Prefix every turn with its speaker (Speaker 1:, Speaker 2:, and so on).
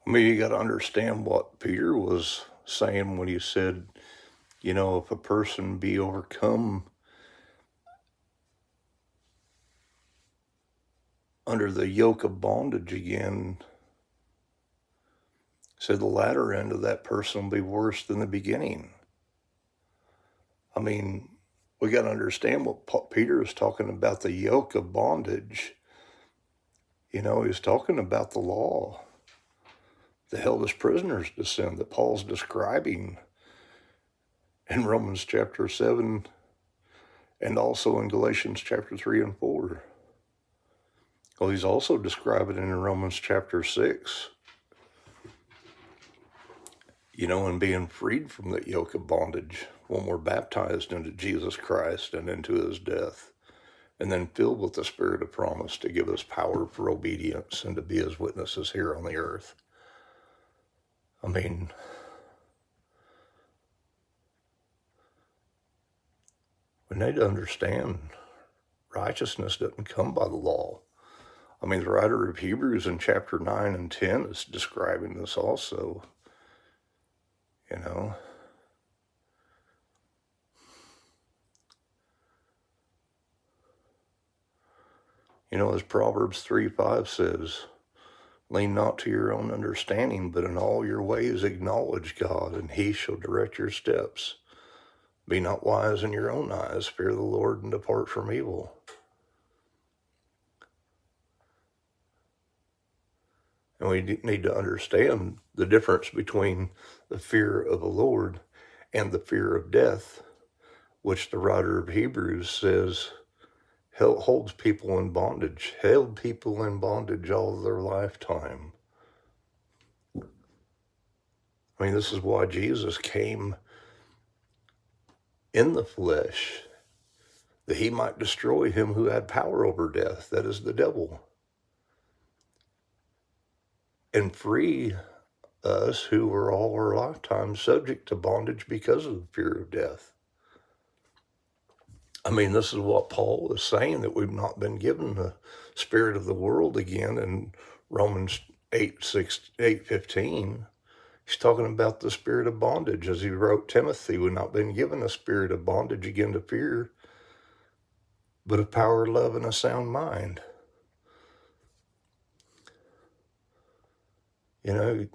Speaker 1: I mean, you got to understand what Peter was saying when he said, if a person be overcome under the yoke of bondage again, said the latter end of that person will be worse than the beginning. I mean, we got to understand what Peter is talking about, the yoke of bondage. He's talking about the law that held us prisoners to sin that Paul's describing in Romans chapter 7 and also in Galatians chapter 3 and 4. Well, he's also describing it in Romans chapter 6, and being freed from the yoke of bondage when we're baptized into Jesus Christ and into his death, and then filled with the Spirit of promise to give us power for obedience and to be his witnesses here on the earth. I mean, we need to understand righteousness doesn't come by the law. I mean, the writer of Hebrews in chapter 9 and 10 is describing this also, as Proverbs 3:5 says, lean not to your own understanding, but in all your ways acknowledge God, and he shall direct your steps. Be not wise in your own eyes, fear the Lord and depart from evil. And we need to understand the difference between the fear of the Lord and the fear of death, which the writer of Hebrews says holds people in bondage, held people in bondage all their lifetime. I mean, this is why Jesus came in the flesh, that he might destroy him who had power over death, that is the devil, and free us who were all our lifetime subject to bondage because of the fear of death. I mean, this is what Paul is saying, that we've not been given the spirit of the world again in Romans 8:15. He's talking about the spirit of bondage. As he wrote Timothy, we've not been given a spirit of bondage again to fear, but of power, love, and a sound mind. Amen.